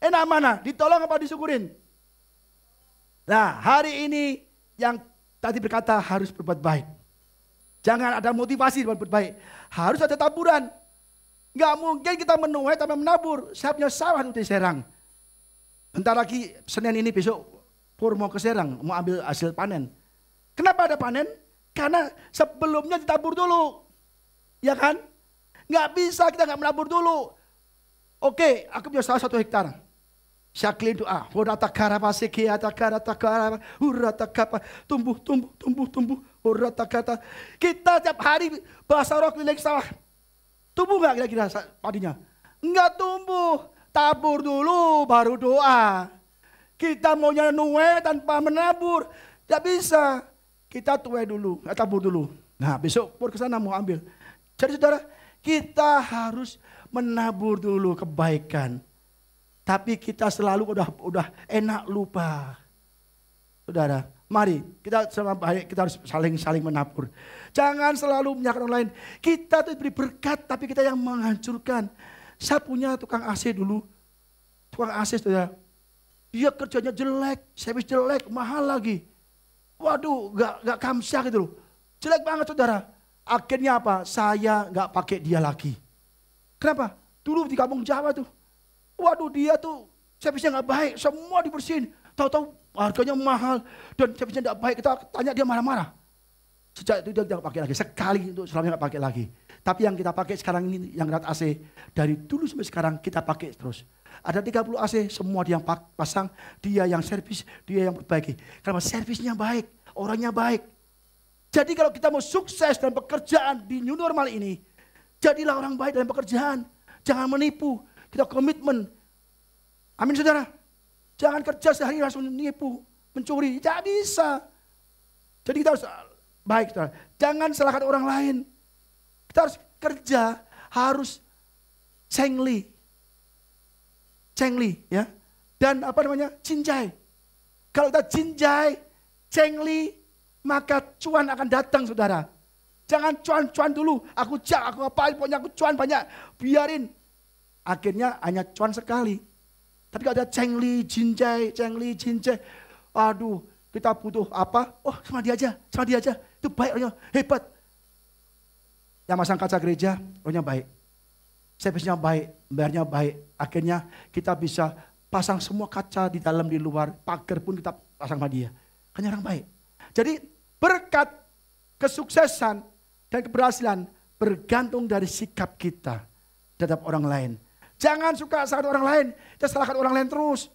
Enak mana? Ditolong apa disyukurin? Nah, hari ini yang tadi berkata harus berbuat baik. Jangan ada motivasi berbuat baik. Harus ada taburan. Nggak mungkin kita menuai tanpa menabur. Saya punya sawah di Serang. Bentar lagi Senin ini besok Pur mau ke Serang, mau ambil hasil panen. Kenapa ada panen? Karena sebelumnya ditabur dulu. Ya kan? Nggak bisa kita nggak menabur dulu. Oke, aku punya sawah 1 hektar. Syaklin doa. Huratakara pasiki atakara takara huratakapa tumbuh. Huratakata. Kita tiap hari bahasa roh keliling sawah. Tumbuh nggak kira-kira padinya? Nggak tumbuh. Tabur dulu baru doa. Kita maunya nuai tanpa menabur. Tidak bisa. Kita tuai dulu, tabur dulu. Nah besok Pur ke sana mau ambil. Jadi saudara, kita harus menabur dulu kebaikan. Tapi kita selalu udah enak lupa. Saudara, mari kita sama baik, kita harus saling menabur. Jangan selalu menyalahkan orang lain. Kita tuh beri berkat tapi kita yang menghancurkan. Saya punya tukang AC dulu. Tukang AC saudara. Dia kerjanya jelek, servis jelek, mahal lagi. Waduh, gak kamsyah gitu loh. Jelek banget saudara. Akhirnya apa? Saya gak pakai dia lagi. Kenapa? Dulu di kampung Jawa tuh. Waduh dia tuh servisnya gak baik. Semua dibersihin. Tahu-tahu harganya mahal. Dan servisnya gak baik. Kita tanya dia marah-marah. Sejak itu dia gak pakai lagi. Sekali untuk selamanya gak pakai lagi. Tapi yang kita pakai sekarang ini yang rat AC. Dari dulu sampai sekarang kita pakai terus. Ada 30 AC semua dia yang pasang. Dia yang servis. Dia yang perbaiki. Karena servisnya baik. Orangnya baik. Jadi kalau kita mau sukses dalam pekerjaan di new normal ini, jadilah orang baik dalam pekerjaan. Jangan menipu, kita komitmen. Amin saudara. Jangan kerja sehari langsung menipu, mencuri, tidak bisa. Jadi kita harus baik saudara. Jangan salahkan orang lain. Kita harus kerja, harus cengli ya. Dan apa namanya? Cinjai. Kalau kita cinjai, cengli, maka cuan akan datang saudara. Jangan cuan-cuan dulu. Aku ngapain, pokoknya aku cuan banyak. Biarin. Akhirnya hanya cuan sekali. Tapi kalau ada cengli, jinjai. Aduh, kita butuh apa? Oh sama dia aja. Itu baik orangnya, hebat. Yang masang kaca gereja, orangnya baik. Servisnya baik, bayarnya baik. Akhirnya kita bisa pasang semua kaca di dalam, di luar. Pagar pun kita pasang sama dia. Hanya orang baik. Jadi berkat, kesuksesan, dan keberhasilan bergantung dari sikap kita terhadap orang lain. Jangan suka salahkan orang lain, kita salahkan orang lain terus.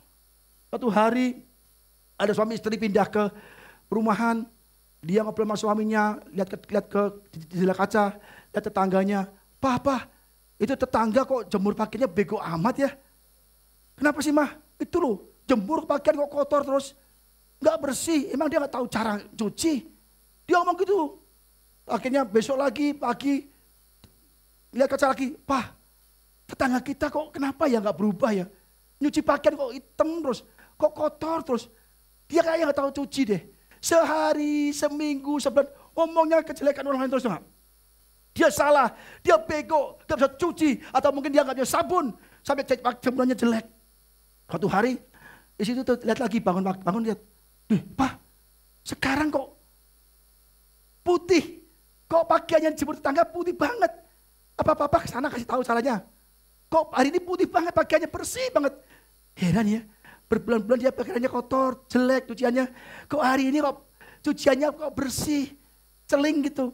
Suatu hari ada suami istri pindah ke perumahan, dia ngobrol sama suaminya, lihat ke jendela kaca, lihat tetangganya, Papa, itu tetangga kok jemur pakaiannya bego amat ya. Kenapa sih mah? Itu loh, jemur pakaian kok kotor terus, nggak bersih, emang dia nggak tahu cara cuci. Dia ngomong gitu. Akhirnya besok lagi pagi lihat kaca lagi, Pak, tetangga kita kok kenapa ya nggak berubah ya? Nyuci pakaian kok hitam terus, kok kotor terus. Dia kayaknya nggak tahu cuci deh. Sehari, seminggu, sebulan ngomongnya kejelekan orang lain terus enggak. Dia salah, dia bego, nggak bisa cuci, atau mungkin dia nggak bisa sabun sampai jemurannya jelek. Suatu hari di situ tuh lihat lagi bangun lihat, Pak, sekarang kok putih, kok pakaiannya dijemur tetangga putih banget. Apa-apa kesana kasih tahu caranya. Kok hari ini putih banget, pakaiannya bersih banget. Heran ya, berbulan-bulan dia pakaiannya kotor, jelek cuciannya. Kok hari ini kok cuciannya kok bersih, celing gitu.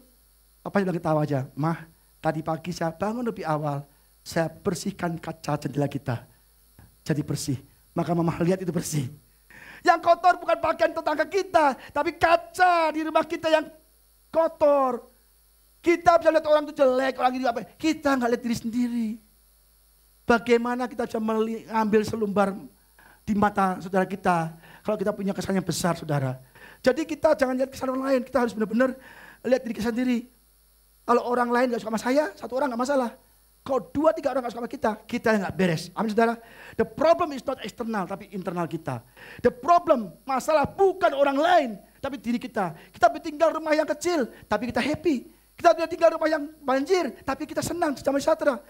Apa yang bilang tahu aja, Mah, tadi pagi saya bangun lebih awal. saya bersihkan kaca jendela kita. Jadi bersih. Maka mama lihat itu bersih. Yang kotor bukan pakaian tetangga kita, tapi kaca di rumah kita yang kotor. Kita bisa lihat orang itu jelek, orang ini apa. Kita nggak lihat diri sendiri. Bagaimana kita bisa mengambil selumbar di mata saudara kita. Kalau kita punya kesan yang besar, saudara. Jadi kita jangan lihat kesan orang lain. Kita harus benar-benar lihat diri kita sendiri. Kalau orang lain gak suka sama saya, satu orang gak masalah. Kalau 2-3 orang gak suka sama kita yang gak beres. Amin saudara. The problem is not external, tapi internal kita. The problem, masalah bukan orang lain, tapi diri kita. Kita tinggal rumah yang kecil, tapi kita happy. Kita tinggal rumah yang banjir, tapi kita senang, damai sejahtera.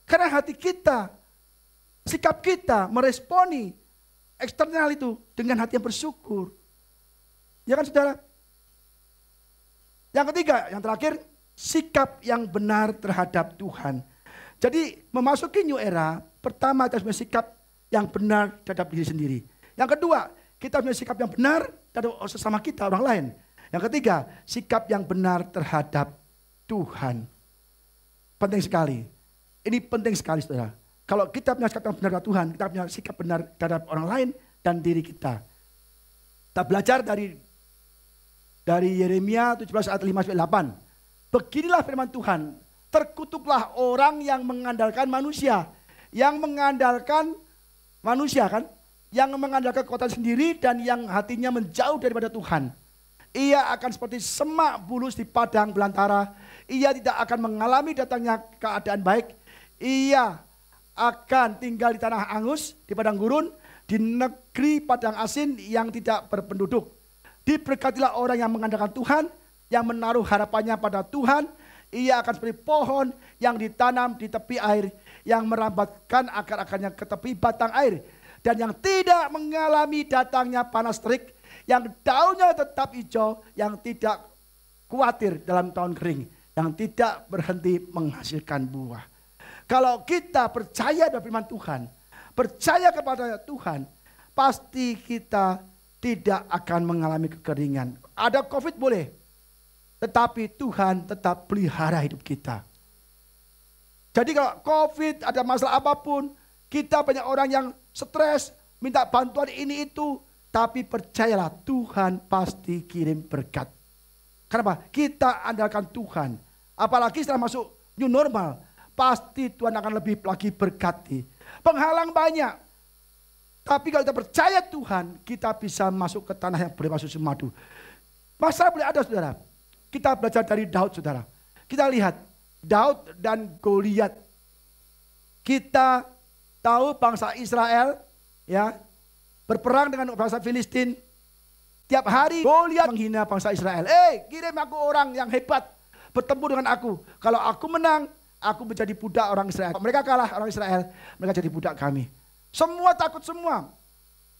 Karena hati kita, sikap kita meresponi eksternal itu dengan hati yang bersyukur. Ya kan saudara? Yang ketiga, yang terakhir, sikap yang benar terhadap Tuhan. Jadi memasuki new era, pertama kita punya sikap yang benar terhadap diri sendiri. Yang kedua, kita punya sikap yang benar terhadap sesama kita, orang lain. Yang ketiga, sikap yang benar terhadap Tuhan. Penting sekali. Ini penting sekali saudara. Kalau kita punya sikap yang benar terhadap Tuhan, kita punya sikap benar terhadap orang lain dan diri kita. Kita belajar dari Yeremia 17 ayat 5-8. Beginilah firman Tuhan, terkutuklah orang yang mengandalkan manusia. Yang mengandalkan manusia kan, yang mengandalkan kekuatan sendiri dan yang hatinya menjauh daripada Tuhan. Ia akan seperti semak bulus di padang belantara. Ia tidak akan mengalami datangnya keadaan baik. Ia akan tinggal di tanah angus, di padang gurun, di negeri padang asin yang tidak berpenduduk. Diberkatilah orang yang mengandalkan Tuhan, yang menaruh harapannya pada Tuhan. Ia akan seperti pohon yang ditanam di tepi air, yang merambatkan akar-akarnya ke tepi batang air, dan yang tidak mengalami datangnya panas terik, yang daunnya tetap hijau, yang tidak khawatir dalam tahun kering, yang tidak berhenti menghasilkan buah. Kalau kita percaya pada firman Tuhan, percaya kepada Tuhan, pasti kita tidak akan mengalami kekeringan. Ada COVID boleh, tetapi Tuhan tetap pelihara hidup kita. Jadi kalau COVID, ada masalah apapun, kita banyak orang yang stres, minta bantuan ini itu, tapi percayalah Tuhan pasti kirim berkat. Kenapa? Kita andalkan Tuhan. Apalagi setelah masuk new normal, pasti Tuhan akan lebih lagi berkati. Penghalang banyak. Tapi kalau kita percaya Tuhan, kita bisa masuk ke tanah yang boleh masuk semadu. Masalah boleh ada saudara. Kita belajar dari Daud saudara. Kita lihat Daud dan Goliat. Kita tahu bangsa Israel ya berperang dengan bangsa Filistin. Tiap hari Goliat menghina bangsa Israel. Kirim aku orang yang hebat bertemu dengan aku. Kalau aku menang, aku menjadi budak orang Israel. Mereka kalah orang Israel, mereka jadi budak kami. Semua takut semua.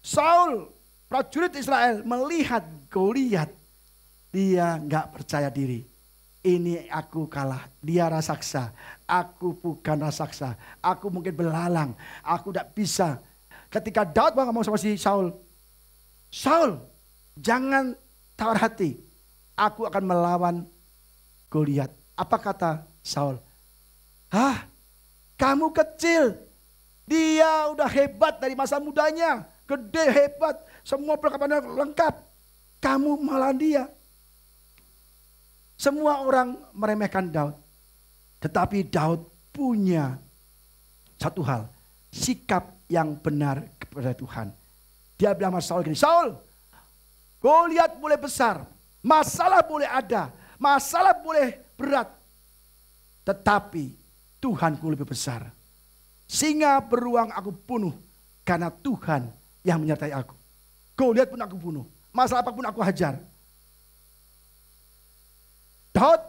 Saul, prajurit Israel melihat Goliat. Dia nggak percaya diri. Ini aku kalah, dia raksasa. Aku bukan raksasa. Aku mungkin belalang. Aku tidak bisa. Ketika Daud ngomong sama si Saul, Saul, jangan tawar hati. Aku akan melawan Goliat. Apa kata Saul? Kamu kecil. Dia udah hebat dari masa mudanya. Gede, hebat. Semua perlengkapannya lengkap. Kamu malah dia. Semua orang meremehkan Daud. Tetapi Daud punya satu hal. Sikap yang benar kepada Tuhan. Dia bilang sama Saul gini, Saul, Goliat boleh besar. Masalah boleh ada. Masalah boleh berat. Tetapi Tuhanku lebih besar. Singa beruang aku bunuh karena Tuhan yang menyertai aku. Goliat pun aku bunuh. Masalah apapun aku hajar. Daud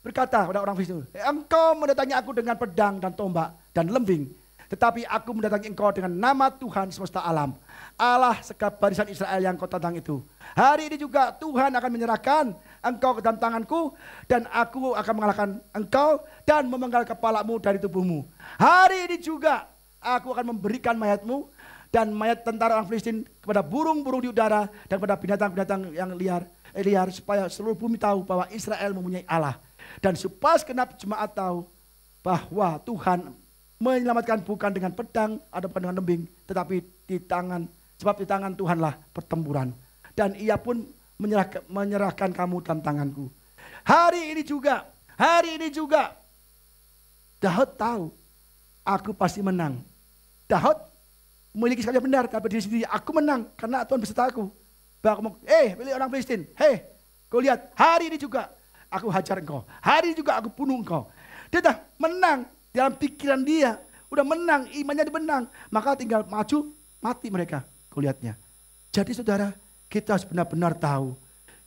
berkata kepada orang Filistin, engkau mendatangi aku dengan pedang dan tombak dan lembing. Tetapi aku mendatangi engkau dengan nama Tuhan semesta alam. Allah segala barisan Israel yang kau tantang itu. Hari ini juga Tuhan akan menyerahkan engkau ke dalam tanganku. Dan aku akan mengalahkan engkau dan memenggal kepalamu dari tubuhmu. Hari ini juga aku akan memberikan mayatmu dan mayat tentara orang Filistin kepada burung-burung di udara dan kepada binatang-binatang yang liar, supaya seluruh bumi tahu bahwa Israel mempunyai Allah. Dan supaya segenap jemaat tahu bahwa Tuhan menyelamatkan bukan dengan pedang atau bukan dengan tembing, tetapi sebab di tangan Tuhanlah pertempuran. Dan ia pun menyerahkan kamu dalam tanganku. Hari ini juga, Daud tahu, aku pasti menang. Daud memiliki sikap yang benar dalam diri sendiri. Aku menang karena Tuhan beserta aku. Bahkan pilih orang Filistin. Kau lihat, hari ini juga aku hajar engkau. Hari ini juga aku bunuh engkau. Dia dah menang dalam pikiran dia. Udah menang, imannya dimenang. Maka tinggal maju, mati mereka. Kau lihatnya. Jadi saudara, kita harus benar-benar tahu.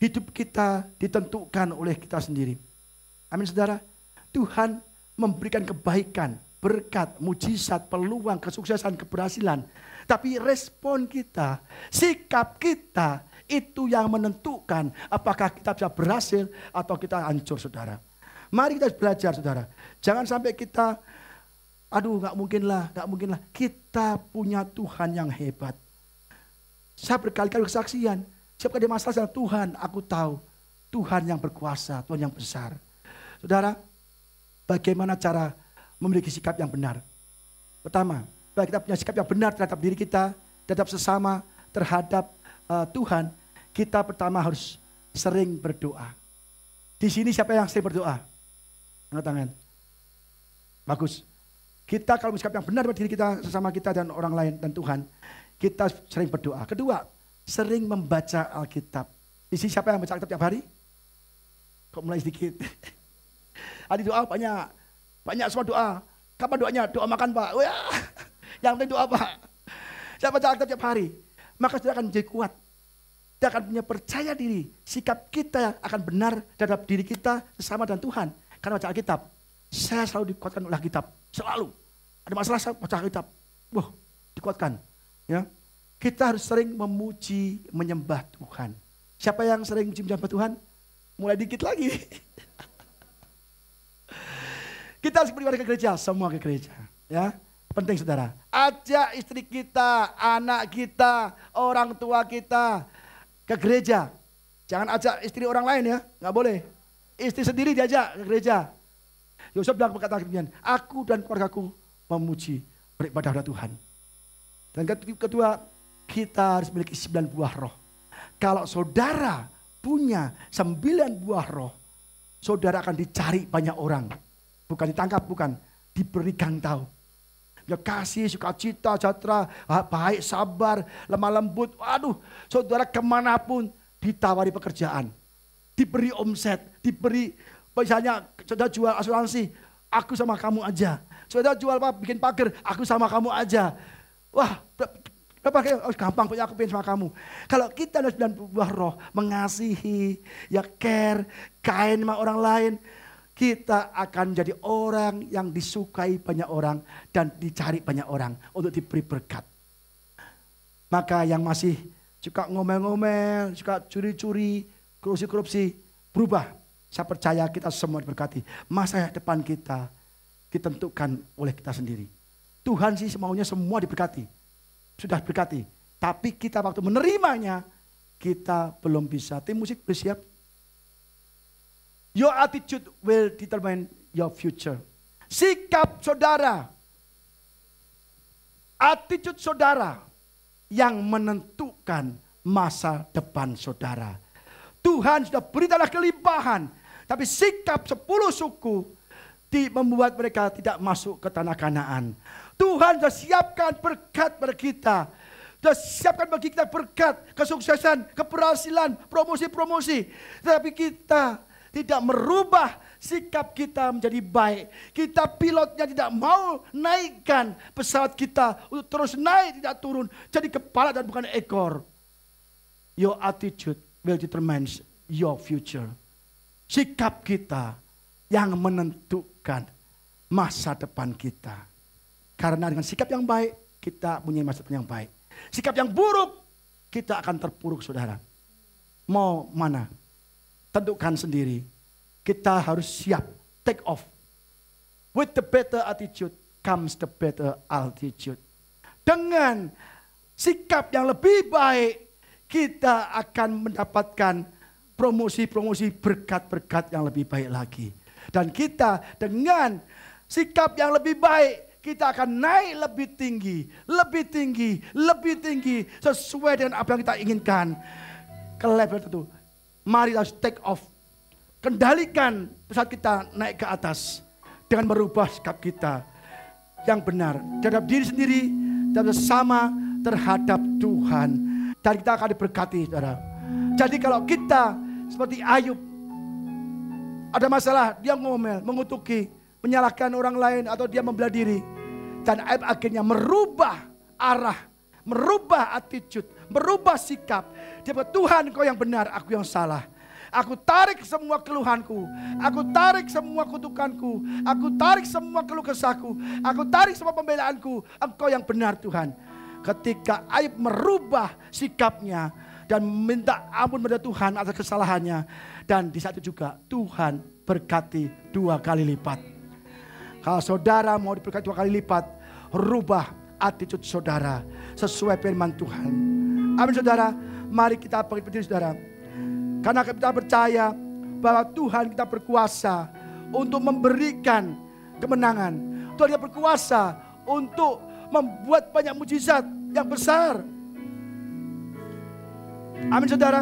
Hidup kita ditentukan oleh kita sendiri. Amin saudara. Tuhan memberikan kebaikan, berkat, mujizat, peluang, kesuksesan, keberhasilan. Tapi respon kita, sikap kita, itu yang menentukan apakah kita bisa berhasil atau kita hancur saudara. Mari kita belajar saudara. Jangan sampai kita, gak mungkin lah. Kita punya Tuhan yang hebat. Saya berkali-kali kesaksian. Siapa ada masalah, Tuhan aku tahu. Tuhan yang berkuasa, Tuhan yang besar. Saudara, bagaimana cara memiliki sikap yang benar? Pertama, bahwa kita punya sikap yang benar terhadap diri kita, terhadap sesama, terhadap Tuhan. Kita pertama harus sering berdoa. Di sini siapa yang sering berdoa? Angkat tangan. Bagus. Kita kalau sikap yang benar terhadap diri kita, sesama kita dan orang lain dan Tuhan, kita sering berdoa. Kedua, sering membaca Alkitab. Di sini siapa yang baca Alkitab tiap hari? Kok mulai sedikit? Ada doa banyak semua doa. Kapan doanya? Doa makan Pak. Wah, yang penting doa Pak. Saya baca Alkitab tiap hari. Maka saudara akan menjadi kuat. Dia akan punya percaya diri. Sikap kita akan benar terhadap diri kita sesama dan Tuhan. Karena baca Alkitab. Saya selalu dikuatkan oleh Alkitab. Selalu. Ada masalah saya baca Alkitab. Wah, dikuatkan. Ya. Kita harus sering memuji, menyembah Tuhan. Siapa yang sering menyembah Tuhan? Mulai dikit lagi. Kita harus beribadah ke gereja, semua ke gereja. Ya, penting saudara. Ajak istri kita, anak kita, orang tua kita ke gereja. Jangan ajak istri orang lain ya, nggak boleh. Istri sendiri diajak ke gereja. Yosef bilang berkata demikian, aku dan keluargaku memuji, beribadah kepada Tuhan. Dan kedua, kita harus memiliki 9 buah roh. Kalau saudara punya 9 buah roh, saudara akan dicari banyak orang. Bukan ditangkap, bukan. Diberikan tahu. Ya kasih, sukacita, sejahtera, baik, sabar, lemah lembut. Waduh, saudara kemanapun ditawari pekerjaan. Diberi omset, diberi, misalnya saudara jual asuransi, aku sama kamu aja. Saudara jual apa, bikin pagar, aku sama kamu aja. Wah, gampang punya aku pengen sama kamu. Kalau kita ada 9 buah roh, mengasihi, ya care, kain sama orang lain, kita akan menjadi orang yang disukai banyak orang dan dicari banyak orang untuk diberi berkat. Maka yang masih suka ngomel-ngomel, suka curi-curi, korupsi-korupsi, berubah. Saya percaya kita semua diberkati. Masa depan kita ditentukan oleh kita sendiri. Tuhan sih maunya semua diberkati. Sudah berkati. Tapi kita waktu menerimanya, kita belum bisa. Tim musik bersiap. Your attitude will determine your future. Sikap saudara, attitude saudara yang menentukan masa depan saudara. Tuhan sudah beri tanah kelimpahan, tapi sikap 10 suku membuat mereka tidak masuk ke tanah Kanaan. Tuhan sudah siapkan berkat bagi kita. Sudah siapkan bagi kita berkat, kesuksesan, keberhasilan, promosi-promosi. Tetapi kita tidak merubah sikap kita menjadi baik. Kita pilotnya tidak mau naikkan pesawat kita untuk terus naik, tidak turun. Jadi kepala dan bukan ekor. Your attitude will determine your future. Sikap kita yang menentukan masa depan kita. Karena dengan sikap yang baik, kita punya masa depan yang baik. Sikap yang buruk, kita akan terpuruk saudara. Mau mana? Tentukan sendiri. Kita harus siap take off. With the better attitude comes the better altitude. Dengan sikap yang lebih baik, kita akan mendapatkan promosi-promosi berkat-berkat yang lebih baik lagi. Dan kita dengan sikap yang lebih baik, kita akan naik lebih tinggi, lebih tinggi, lebih tinggi, sesuai dengan apa yang kita inginkan. Ke level itu, mari kita take off. Kendalikan pesawat kita naik ke atas dengan merubah sikap kita yang benar terhadap diri sendiri dan bersama terhadap Tuhan. Dan kita akan diberkati, saudara. Jadi kalau kita seperti Ayub, ada masalah, dia ngomel, mengutuki, menyalahkan orang lain, atau dia membelah diri. Dan Ayub akhirnya merubah arah, merubah attitude, merubah sikap. Dia berkata, Tuhan kau yang benar, aku yang salah. Aku tarik semua keluhanku, aku tarik semua kutukanku, aku tarik semua keluh kesahku, aku tarik semua pembelaanku. Engkau yang benar Tuhan. Ketika Ayub merubah sikapnya dan minta ampun pada Tuhan atas kesalahannya, dan di saat itu juga Tuhan berkati 2 kali lipat. Kalau saudara mau diberkati 2 kali lipat, rubah attitude saudara sesuai firman Tuhan. Amin saudara. Mari kita berdiri saudara. Karena kita percaya bahwa Tuhan kita berkuasa untuk memberikan kemenangan. Tuhan kita berkuasa untuk membuat banyak mujizat yang besar. Amin saudara.